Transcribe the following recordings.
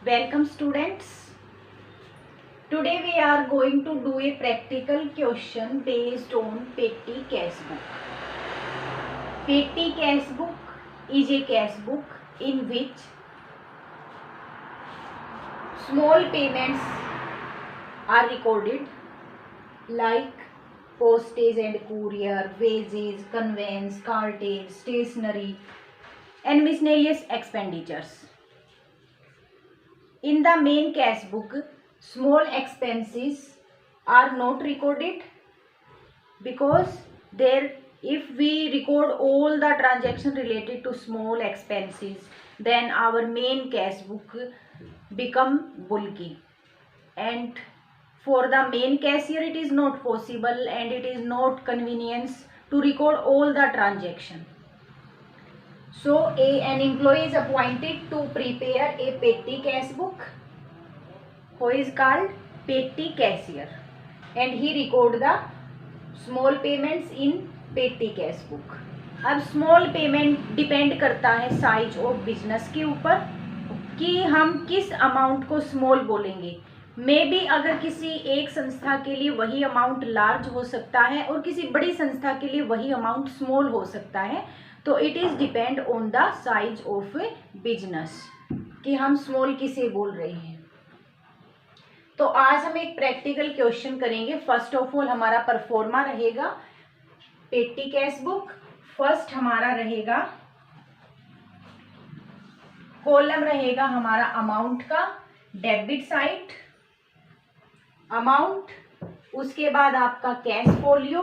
Welcome students. Today we are going to do a practical question based on petty cash book. Petty cash book is a cash book in which small payments are recorded like postage and courier, wages, conveyance, cartage, stationery and miscellaneous expenditures. In the main cash book, small expenses are not recorded because if we record all the transaction related to small expenses, then our main cash book become bulky, and for the main cashier it is not possible and it is not convenience to record all the transaction. So an employee is appointed to prepare a petty cash book, who is called petty cashier, and he record the small payments in petty cash book. अब small payment depend करता है size of business के ऊपर कि हम किस amount को small बोलेंगे. मे बी अगर किसी एक संस्था के लिए वही अमाउंट लार्ज हो सकता है और किसी बड़ी संस्था के लिए वही अमाउंट स्मॉल हो सकता है. तो it is depend on the size of business कि हम स्मॉल किसे बोल रहे हैं. तो आज हम एक प्रैक्टिकल क्वेश्चन करेंगे. फर्स्ट ऑफ ऑल हमारा परफॉर्मा रहेगा पेटी कैश बुक. फर्स्ट हमारा रहेगा कॉलम रहेगा हमारा अमाउंट का, डेबिट साइड अमाउंट. उसके बाद आपका कैश फोलियो,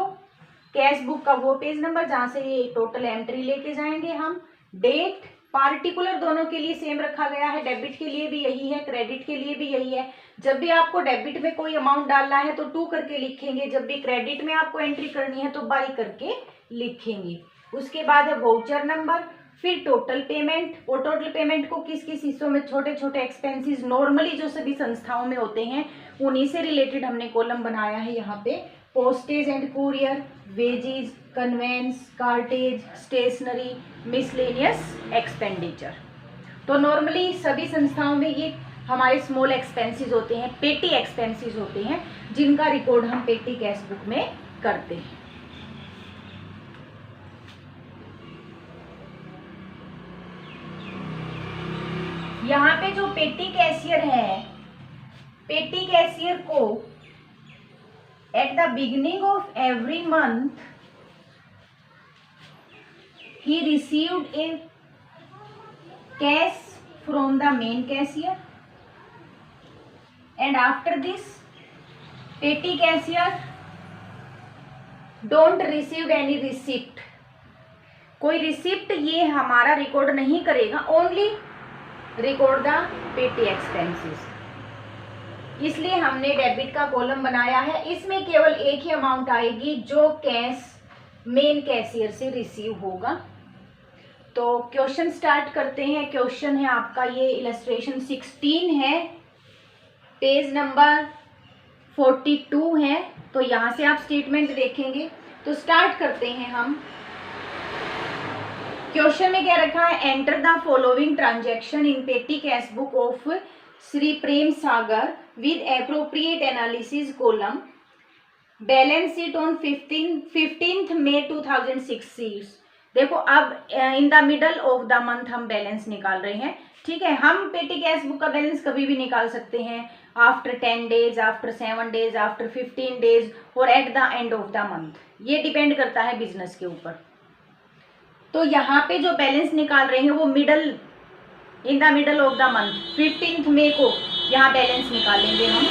कैश बुक का वो पेज नंबर जहां से ये टोटल एंट्री लेके जाएंगे हम. डेट पार्टिकुलर दोनों के लिए सेम रखा गया है, डेबिट के लिए भी यही है, क्रेडिट के लिए भी यही है. जब भी आपको डेबिट में कोई अमाउंट डालना है तो 2 करके लिखेंगे, जब भी क्रेडिट में आपको एंट्री करनी है तो बाई करके लिखेंगे. उसके बाद है वाउचर नंबर, फिर टोटल पेमेंट. और टोटल पेमेंट को किस किस हिस्सों में छोटे छोटे एक्सपेंसेस नॉर्मली जो सभी संस्थाओं में होते हैं उन्हीं से रिलेटेड हमने कॉलम बनाया है यहाँ पे. Postage and courier, wages, conveyance, cartage, stationery, miscellaneous expenditure. तो नॉर्मली सभी संस्थाओं में ये हमारे स्मॉल एक्सपेंसेस होते हैं, पेटी एक्सपेंसेस होते हैं, जिनका रिकॉर्ड हम पेटी कैश बुक में करते हैं. यहाँ पे जो पेटी कैशियर है, पेटी कैशियर को at the beginning of every month he received a cash from the main cashier, and after this petty cashier don't received any receipt. कोई रिसिप्ट ये हमारा रिकॉर्ड नहीं करेगा, ओनली रिकॉर्ड द पेटी एक्सपेंसेस. इसलिए हमने डेबिट का कॉलम बनाया है. इसमें केवल एक ही अमाउंट आएगी जो कैश मेन कैशियर से रिसीव होगा. तो क्वेश्चन स्टार्ट करते हैं. क्वेश्चन है आपका ये इलस्ट्रेशन 16 है, पेज नंबर 42 है. तो यहाँ से आप स्टेटमेंट देखेंगे. तो स्टार्ट करते हैं हम. क्वेश्चन में क्या रखा है, enter the following transaction in पेटी cash book of Shri Prem Sagar with appropriate analysis column. Balance sheet on 15 मई 2006. देखो अब in the middle of the month हम बैलेंस निकाल रहे हैं. ठीक है, हम पेटी कैश बुक का बैलेंस कभी भी निकाल सकते हैं, after 10 days, after 7 days, after 15 days और at the end of the month. ये डिपेंड करता है बिजनेस के ऊपर. तो यहाँ पे जो बैलेंस निकाल रहे हैं वो in the middle of the month 15 मई को यहाँ बैलेंस निकालेंगे हम.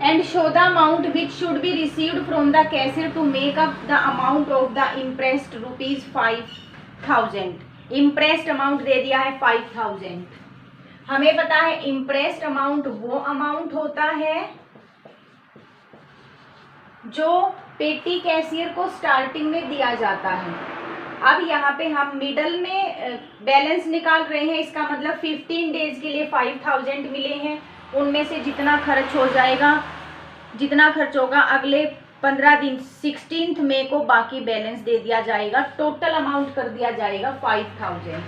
And show the amount which should be received from the cashier to make up the amount of the impressed rupees 5000. impressed amount दे दिया है 5000. हमें पता है impressed amount वो अमाउंट होता है जो पेटी कैशियर को स्टार्टिंग में दिया जाता है. अब यहाँ पे हम मिडल में बैलेंस निकाल रहे हैं, इसका मतलब 15 डेज के लिए 5000 मिले हैं. उनमें से जितना खर्च हो जाएगा, जितना खर्च होगा अगले 15 दिन 16 मई को बाकी बैलेंस दे दिया जाएगा. टोटल अमाउंट कर दिया जाएगा 5000.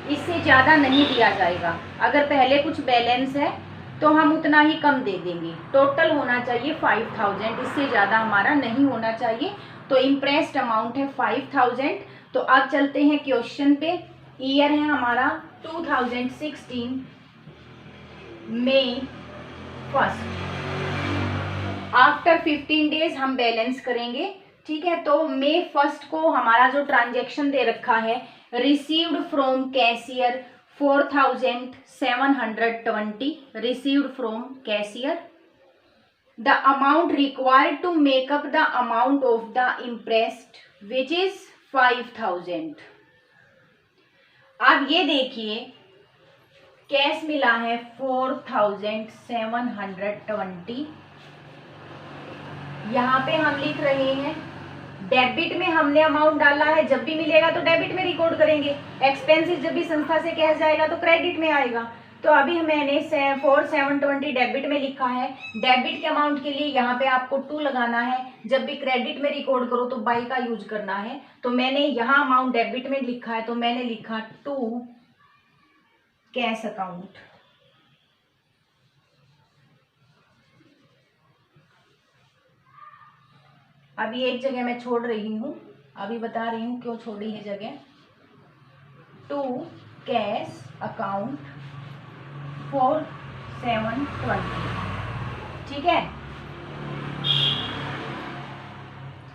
इससे ज़्यादा नहीं दिया जाएगा। अगर पहले कुछ बैलेंस है तो हम उतना ही कम दे देंगे। टोटल होना चाहिए 5000, इससे ज़्यादा हमारा नहीं होना चाहिए। तो इम्प्रेस्ड अमाउंट है 5000। तो अब चलते हैं क्वेश्चन पे। ईयर है हमारा 2016 मई 1। आफ्टर 15 डेज हम बैलेंस करेंगे। ठीक है, तो मई 1 को हमारा जो ट्रांजेक्शन दे रखा है, received from cashier 4720 received from cashier. The amount required to make up the amount of the imprest which is 5000। अब ये देखिए, कैश मिला है 4720। यहाँ पे हम लिख रहे हैं डेबिट में हमने अमाउंट डाला है, जब भी मिलेगा तो डेबिट में रिकॉर्ड करेंगे। एक्सपेंसेस जब भी संस्था से कैश जाएगा तो क्रेडिट में आएगा। तो अभी मैंने 4720 डेबिट में लिखा है। डेबिट के अमाउंट के लिए यहाँ पे आपको 2 लगाना है। जब भी क्रेडिट में रिकॉर्ड करो तो बाई का यूज करना है। तो मैंने यहाँ अमाउंट डेबिट में लिखा है, तो मैंने लिखा 2 कैश अकाउंट। अभी एक जगह मैं छोड़ रही हूँ, अभी बता रही हूँ क्यों छोड़ी है जगह। 2 कैश अकाउंट 4720। ठीक है,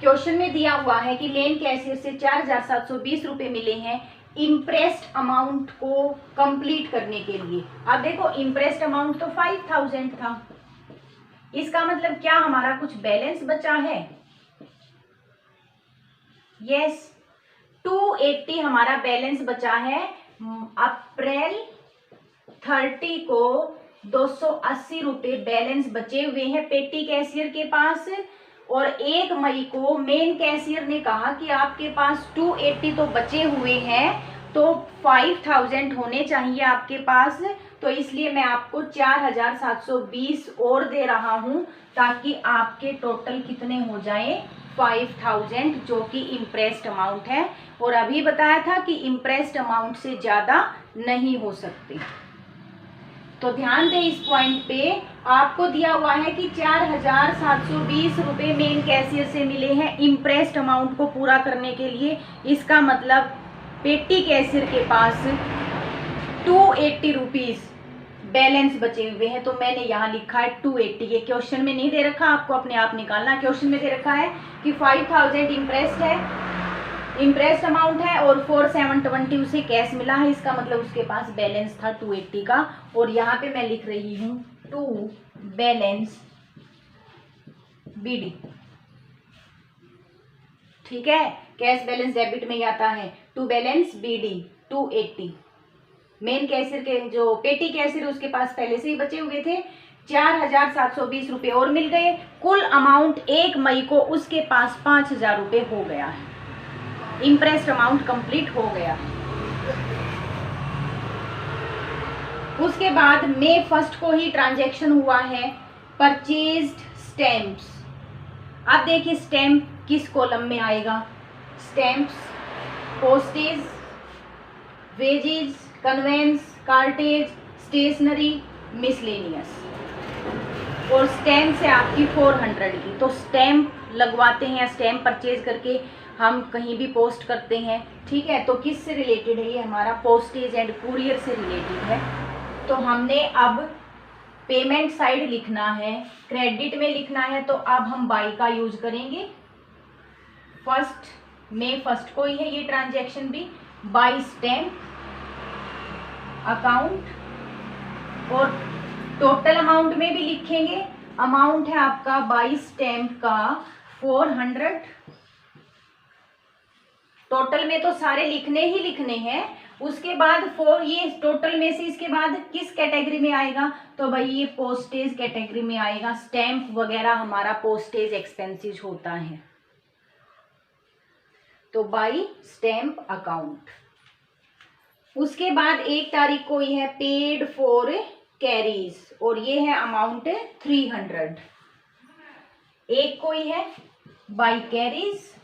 क्वेश्चन में दिया हुआ है कि मेन कैशियर से 4720 रुपए मिले हैं इम्प्रेस्ड अमाउंट को कंप्लीट करने के लिए। अब देखो, इम्प्रेस्ड अमाउंट तो 5000 था, इसका मतलब क्या हमारा कुछ बैलेंस बचा है? यस, 280 हमारा बैलेंस बचा है। अप्रैल 30 को 280 रुपए बैलेंस बचे हुए हैं पेटी कैशियर के पास। और 1 मई को मेन कैशियर ने कहा कि आपके पास 280 तो बचे हुए हैं, तो 5000 होने चाहिए आपके पास। तो इसलिए मैं आपको 4720 और दे रहा हूं, ताकि आपके टोटल कितने हो जाएं? 5000, जो कि इम्प्रेस्ड अमाउंट है। और अभी बताया था कि इम्प्रेस्ड अमाउंट से ज़्यादा नहीं हो सकते। तो ध्यान दें इस पॉइंट पे, आपको दिया हुआ है कि 4720 रुपए मेन कैशियर से मिले हैं इम्प्रेस्ड अमाउंट को पूरा करने के लिए। इसका मतलब पेटी कैशियर के पास 280 रुपीज बैलेंस बचे हुए हैं। तो मैंने यहाँ लिखा है 280। ये क्वेश्चन में नहीं दे रखा, आपको अपने आप निकालना। क्वेश्चन में दे रखा है कि 5000 इम्प्रेस्ड है, इम्प्रेस्ड अमाउंट है, और 4720 उसे कैश मिला है। इसका मतलब उसके पास बैलेंस था 280 का। और यहाँ पे मैं लिख रही हूँ 2 बैलेंस बीडी। ठीक है, कैश बैलेंस डेबिट में ही आता है। 2 बैलेंस बीडी 280। मेन कैशियर के जो पेटी कैशियर उसके पास पहले से ही बचे हुए थे 4720 रुपए और मिल गए। कुल अमाउंट 1 मई को उसके पास 5000 रुपए हो गया है। इम्प्रेस्ड अमाउंट कंप्लीट हो गया। उसके बाद मई 1 को ही ट्रांजैक्शन हुआ है परचेज्ड स्टैम्प्स। अब देखिए स्टैम्प किस कॉलम में आएगा? Stamps, postage, wages, conveyance, cartage, stationery, miscellaneous. और स्टैम्प से आपकी 400 की। तो स्टैम्प लगवाते हैं या स्टैम्प परचेज करके हम कहीं भी पोस्ट करते हैं। ठीक है, तो किस से रिलेटेड है? ये हमारा पोस्टेज एंड कुरियर से रिलेटेड है। तो हमने अब पेमेंट साइड लिखना है, क्रेडिट में लिखना है, तो अब हम बाई का यूज करेंगे। मई 1 को ही है ये ट्रांजैक्शन भी। बाई स्टैम्प अकाउंट, और टोटल अमाउंट में भी लिखेंगे। अमाउंट है आपका बाई स्टैम्प का 400। टोटल में तो सारे लिखने ही लिखने हैं। उसके बाद ये टोटल में से इसके बाद किस कैटेगरी में आएगा? तो भाई ये पोस्टेज कैटेगरी में आएगा। स्टैम्प वगैरह हमारा पोस्टेज एक्सपेंसेस होता है। तो बाई स्टैम्प अकाउंट। उसके बाद 1 तारीख को ये है पेड फॉर कैरीज, और ये है अमाउंट 300। 1 को ही है बाई कैरीज,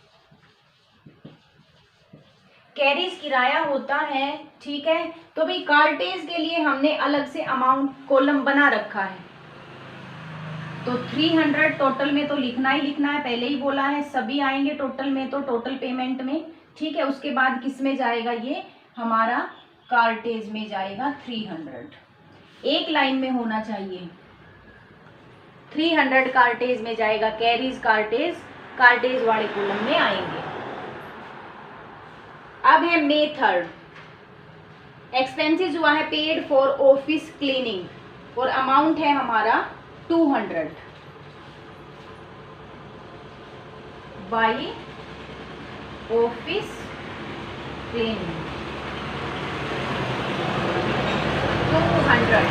कैरीज किराया होता है, ठीक है। तो भाई कार्टेज के लिए हमने अलग से अमाउंट कॉलम बना रखा है, तो 300 टोटल में तो लिखना ही लिखना है, पहले ही बोला है सभी आएंगे टोटल में, तो टोटल पेमेंट में, ठीक है। उसके बाद किस में जाएगा, ये हमारा कार्टेज में जाएगा 300, एक लाइन में होना चाहिए। 300 कार्टेज में जाएगा, कैरीज कार्टेज वाले कॉलम में आएंगे। अब है मेथड, एक्सपेंसेस हुआ है पेड फॉर ऑफिस क्लीनिंग और अमाउंट है हमारा 200 बाई ऑफिस क्लीनिंग 200।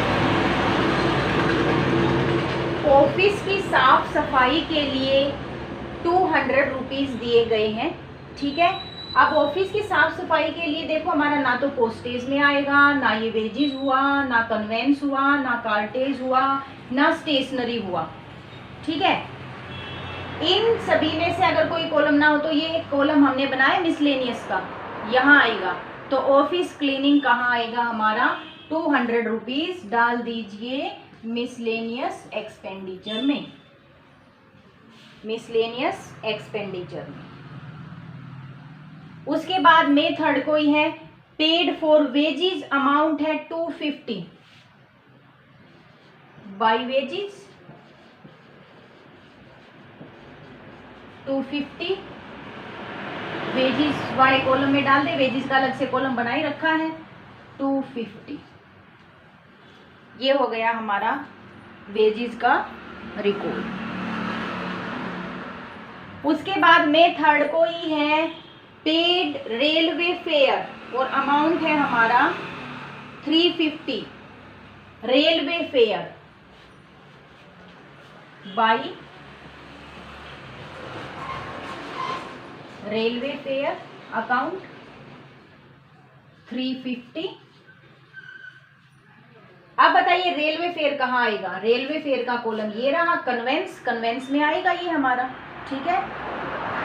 ऑफिस की साफ सफाई के लिए 200 रुपीज दिए गए हैं, ठीक है। अब ऑफिस की साफ सफाई के लिए देखो हमारा ना तो पोस्टेज में आएगा, ना ये वेजेस हुआ, ना कन्वेंस हुआ, ना कार्टेज हुआ, ना स्टेशनरी हुआ, ठीक है। इन सभी में से अगर कोई कॉलम ना हो तो ये एक कॉलम हमने बनाया मिसलेनियस का, यहाँ आएगा। तो ऑफिस क्लीनिंग कहाँ आएगा हमारा, 200 रुपीज डाल दीजिए मिसलेनियस एक्सपेंडिचर में, मिसलेनियस एक्सपेंडिचर में। उसके बाद मेथड कोई है, पेड फॉर वेजेस अमाउंट है 250 बाई वेजेस 250, वेजेस वाले कॉलम में डाल दे, वेजेस का अलग से कॉलम बना ही रखा है 250। ये हो गया हमारा वेजेस का रिकॉर्ड। उसके बाद मेथड कोई है पेड रेलवे फेयर और अमाउंट है हमारा 350 railway fair by railway fair account 350। अब बताइए रेलवे फेयर कहाँ आएगा, रेलवे फेयर का कॉलम ये रहा, कन्वेंस में आएगा ये हमारा, ठीक है।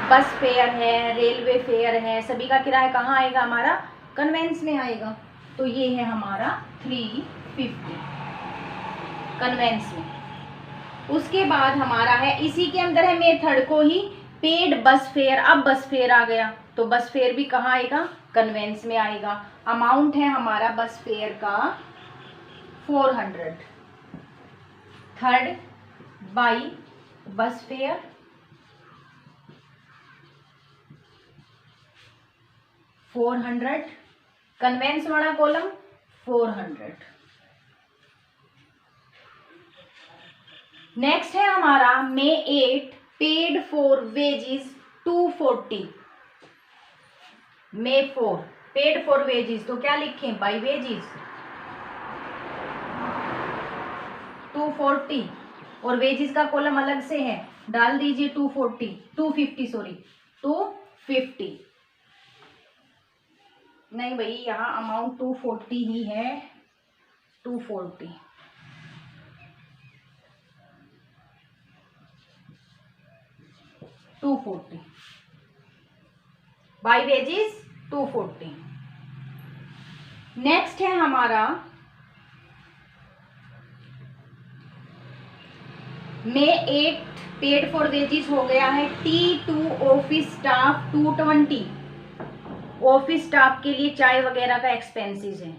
बस फेयर है, रेलवे फेयर है, सभी का किराया कहाँ आएगा हमारा, कन्वेंस में आएगा। तो ये है हमारा 350 कन्वेंस में। उसके बाद हमारा है, इसी के अंदर है मेथड को ही, पेड बस फेयर। अब बस फेयर आ गया तो बस फेयर भी कहाँ आएगा, कन्वेंस में आएगा। अमाउंट है हमारा बस फेयर का 400, third by bus fare 400, conveyance वाला कॉलम 400। नेक्स्ट है हमारा May 8 paid for wages 240, May 4 paid for wages, तो क्या लिखें, बाई वेजेस 240 और वेजेस का कॉलम अलग से है, डाल दीजिए 250 नहीं भाई यहाँ अमाउंट 240 ही है, 240 बाई वेजेस 240। नेक्स्ट है हमारा मे 8 पेड फॉर वेजेस हो गया है, T2 office staff 220, office staff के लिए चाय वगैरह का एक्सपेंसेस है।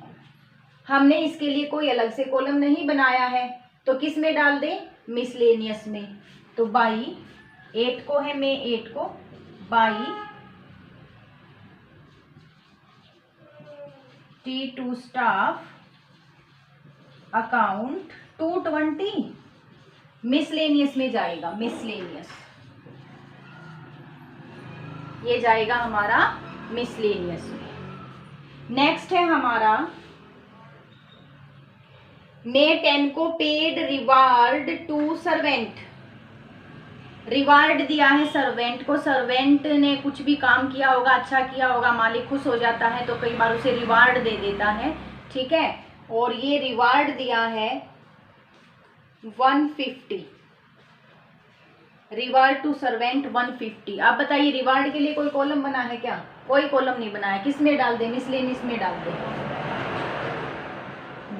हमने इसके लिए कोई अलग से कॉलम नहीं बनाया है, तो किस में डाल दे, मिसलेनियस में। तो बाई 8 को है, मे 8 को by T2 staff account 220 miscellaneous में जाएगा, मिसलेनियस ये जाएगा हमारा मिसलेनियस में। नेक्स्ट है हमारा मे 10 को paid reward to servant, reward दिया है सर्वेंट को, सर्वेंट ने कुछ भी काम किया होगा, अच्छा किया होगा, मालिक खुश हो जाता है तो कई बार उसे रिवार्ड दे देता है, ठीक है। और ये रिवार्ड दिया है 150 रिवार्ड टू सर्वेंट 150। आप बताइए रिवार्ड के लिए कोई कॉलम बना है क्या? कोई कॉलम नहीं बना है। किस में डाल दें? मिसलेनियस में डाल दें।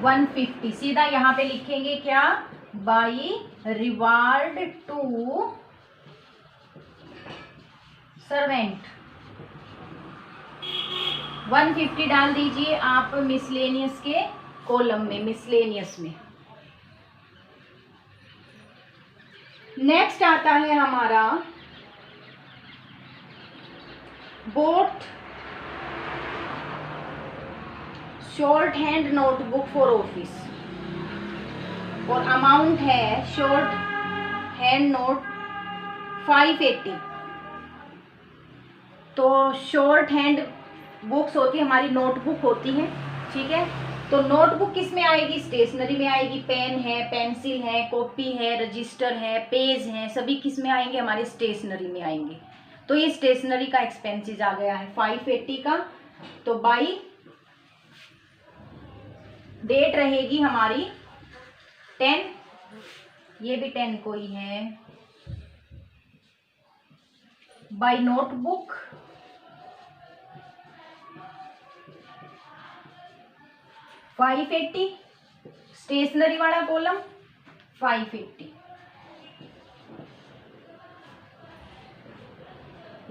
150 सीधा यहाँ पे लिखेंगे क्या? बाई रिवार्ड टू सर्वेंट 150 डाल दीजिए आप मिसलेनियस के कॉलम में, मिसलेनियस में। नेक्स्ट आता है हमारा boat short hand notebook for office, और अमाउंट है शॉर्ट हैंड नोट 580। तो शॉर्ट हैंड बुक्स होती है हमारी, नोटबुक होती है, ठीक है। तो नोटबुक किस में आएगी? स्टेशनरी में आएगी। पेन है, पेंसिल है, कॉपी है, रजिस्टर है, पेज है, सभी किस में आएंगे? हमारे स्टेशनरी में आएंगे। तो ये स्टेशनरी का एक्सपेंसेस आ गया है 580 का। तो बाई डेट रहेगी हमारी 10, ये भी 10 को ही है, बाई नोटबुक $580, स्टेशनरी वाला कॉलम 580।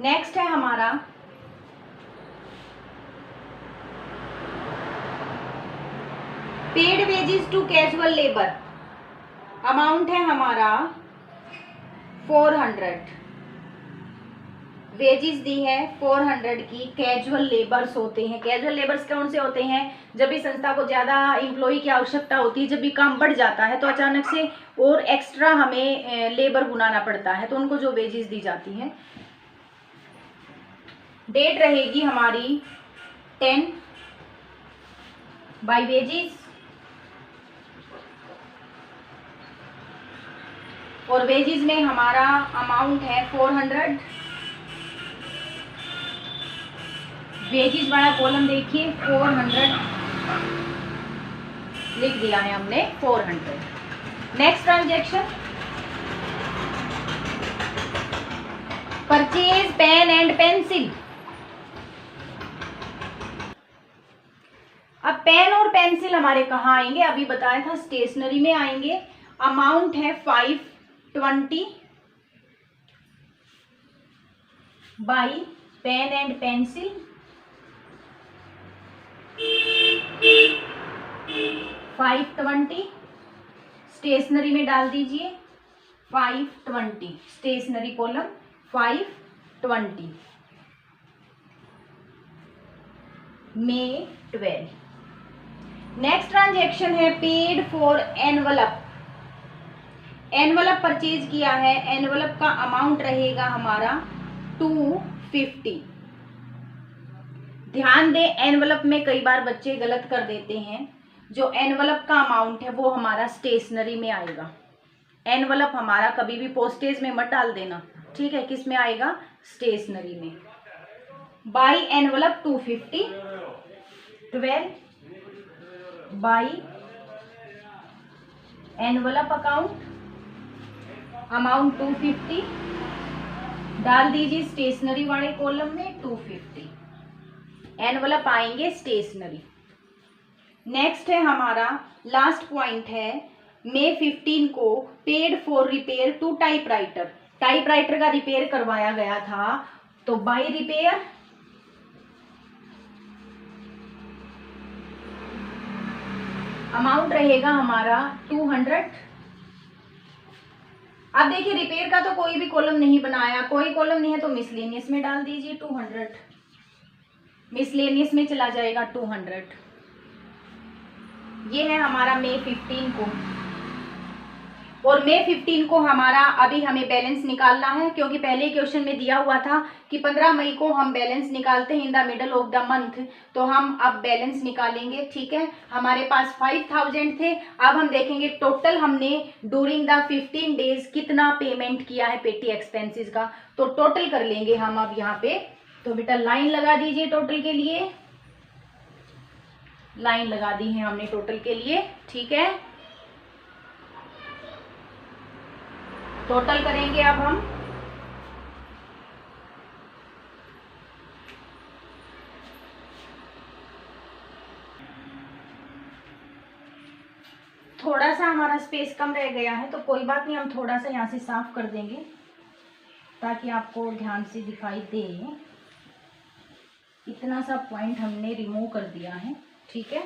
नेक्स्ट है हमारा paid wages to casual labour, amount है हमारा 400। वेजेस दी है 400 की। कैजुअल लेबर्स होते हैं। कैजुअल लेबर्स कौन से होते हैं? जब भी संस्था को ज़्यादा एम्प्लॉय की आवश्यकता होती है, जब भी काम बढ़ जाता है, तो अचानक से और एक्स्ट्रा हमें लेबर बुलाना पड़ता है, तो उनको जो वेजेस दी जाती हैं। डेट रहेगी हमारी 10 बाई वेजेस, और वेजेस में हमारा अमाउंट है 400। वेजेस वाला कॉलम देखिए 400 लिख दिया है हमने, 400। Next transaction purchase pen and pencil. अब पेन और पेंसिल हमारे कहाँ आएंगे? अभी बताया था स्टेशनरी में आएंगे। अमाउंट है 520 by pen and pencil 520। Stationery में डाल दीजिए 520, stationery column 520। May 12। Next transaction है paid for envelope. Envelope purchase किया है। एनवलप का अमाउंट रहेगा हमारा 250। ध्यान दें, एनवलप में कई बार बच्चे गलत कर देते हैं। जो एनवलप का अमाउंट है वो हमारा स्टेशनरी में आएगा। एनवलप हमारा कभी भी पोस्टेज में मत डाल देना, ठीक है। किस में आएगा? स्टेशनरी में। By envelope 250, 12 by envelope account amount 250 डाल दीजिए स्टेशनरी वाले कॉलम में 250। एनवलप आएंगे स्टेशनरी। नेक्स्ट है हमारा लास्ट पॉइंट है May 15 को paid for repair to typewriter. Typewriter का रिपेयर करवाया गया था, तो बाई रिपेयर अमाउंट रहेगा हमारा 200। अब देखिए रिपेयर का तो कोई भी कॉलम नहीं बनाया, कोई कॉलम नहीं है, तो मिसलेनियस में डाल दीजिए 200। मिसलेनियस में चला जाएगा 200। ये है हमारा May 15 को, और May 15 को हमारा अभी हमें बैलेंस निकालना है, क्योंकि पहले क्वेश्चन में दिया हुआ था कि 15 मई को हम बैलेंस निकालते हैं in the middle of the month. तो हम अब बैलेंस निकालेंगे, ठीक है। हमारे पास 5000 थे। अब हम देखेंगे टोटल हमने ड्यूरिंग द 15 डेज कितना पेमेंट किया है पेटी एक्सपेंसेस का, तो टोटल कर लेंगे हम अब यहाँ पे। तो बेटा लाइन लगा दीजिए टोटल के लिए। लाइन लगा दी है हमने टोटल के लिए, ठीक है। टोटल करेंगे अब हम। थोड़ा सा हमारा स्पेस कम रह गया है तो कोई बात नहीं, हम थोड़ा सा यहाँ से साफ कर देंगे ताकि आपको ध्यान से दिखाई दे। इतना सा पॉइंट हमने रिमूव कर दिया है, ठीक है।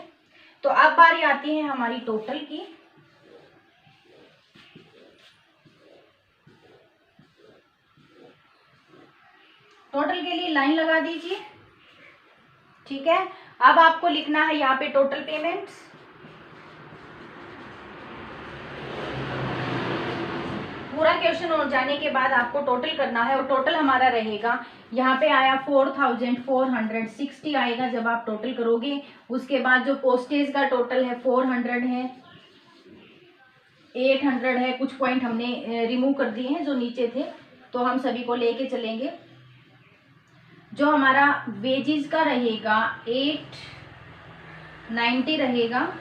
तो अब बारी आती है हमारी टोटल की। टोटल के लिए लाइन लगा दीजिए, ठीक है। अब आपको लिखना है यहाँ पे टोटल पेमेंट्स। पूरा क्वेश्चन हो जाने के बाद आपको टोटल करना है और टोटल हमारा रहेगा यहाँ पे आया 4460 आएगा जब आप टोटल करोगे। उसके बाद जो पोस्टेज का टोटल है 400 है, 800 है, कुछ पॉइंट हमने रिमूव कर दिए हैं जो नीचे थे, तो हम सभी को लेके चलेंगे। जो हमारा वेजेस का रहेगा 890 रहेगा,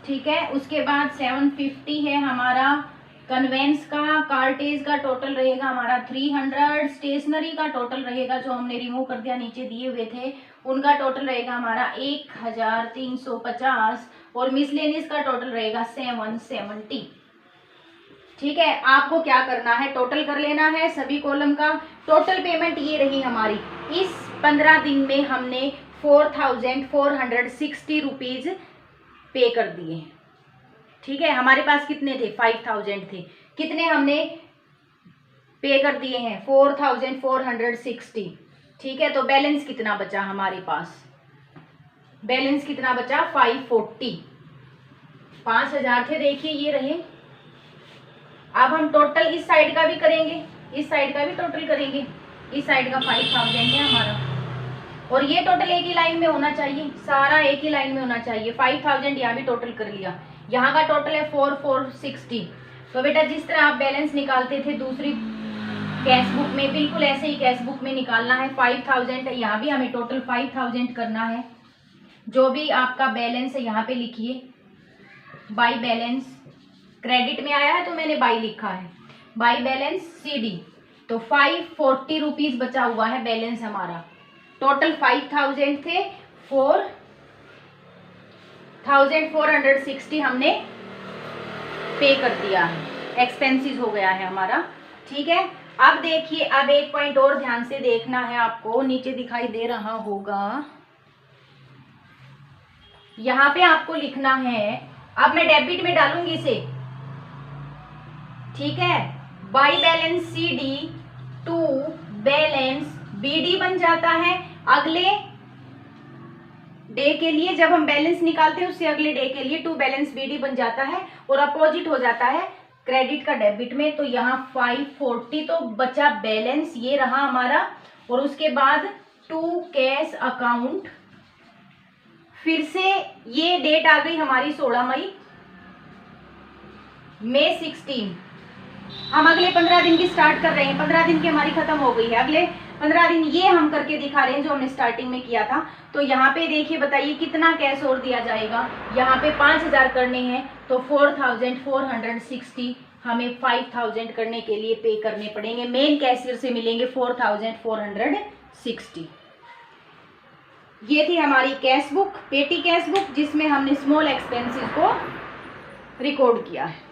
ठीक है। उसके बाद 750 है हमारा कन्वेंस का, कार्टेज का टोटल रहेगा हमारा 300, स्टेशनरी का टोटल रहेगा जो हमने रिमूव कर दिया नीचे दिए हुए थे उनका टोटल रहेगा हमारा 1350 और मिसलेनियस का टोटल रहेगा 770, ठीक है। आपको क्या करना है, टोटल कर लेना है सभी कॉलम का। टोटल पेमेंट ये रही हमारी, इस 15 दिन में हमने 4460 रुपीज पे कर दिए हैं, ठीक है। हमारे पास कितने थे, 5000 थे, कितने हमने पे कर दिए हैं 4460, ठीक है। तो बैलेंस कितना बचा हमारे पास, बैलेंस कितना बचा 540, 5000 थे, देखिए ये रहे। अब हम टोटल इस साइड का भी करेंगे, इस साइड का भी टोटल करेंगे। इस साइड का 5000 है हमारा और ये टोटल एक ही लाइन में होना चाहिए, सारा एक ही लाइन में होना चाहिए। 5000 यहाँ भी टोटल कर लिया, यहाँ का टोटल है 4460। तो बेटा जिस तरह आप बैलेंस निकालते थे दूसरी कैश बुक में, बिल्कुल ऐसे ही कैश बुक में निकालना है। 5000 है, यहाँ भी हमें टोटल 5000 करना है। जो भी आपका बैलेंस है यहाँ पे लिखिए, बाई बैलेंस, क्रेडिट में आया है तो मैंने बाई लिखा है, बाई बैलेंस CD। तो 540 रुपीज बचा हुआ है बैलेंस हमारा। टोटल 5000 थे, 4460 हमने पे कर दिया है, एक्सपेंसेस हो गया है हमारा, ठीक है। अब देखिए, अब एक पॉइंट और ध्यान से देखना है आपको, नीचे दिखाई दे रहा होगा, यहाँ पे आपको लिखना है। अब मैं डेबिट में डालूंगी इसे, ठीक है। By balance CD to balance BD बन जाता है अगले डे के लिए। जब हम बैलेंस निकालते हैं उससे अगले डे के लिए टू बैलेंस BD बन जाता है और अपोजिट हो जाता है क्रेडिट का डेबिट में। तो यहाँ 540 तो बचा बैलेंस, ये रहा हमारा। और उसके बाद टू कैश अकाउंट, फिर से ये डेट आ गई हमारी 16 मई, May 16। हम अगले 15 दिन की स्टार्ट कर रहे हैं, 15 दिन की हमारी खत्म हो गई है, अगले 15 दिन ये हम करके दिखा रहे हैं जो हमने स्टार्टिंग में किया था। तो यहाँ पे देखिए, बताइए कितना कैश और दिया जाएगा। यहाँ पे 5000 करने हैं तो 4460 हमें 5000 करने के लिए पे करने पड़ेंगे। मेन कैशियर से मिलेंगे 4460। ये थी हमारी कैश बुक, पेटी कैश बुक, जिसमें हमने स्मॉल एक्सपेंसेस को रिकॉर्ड किया है।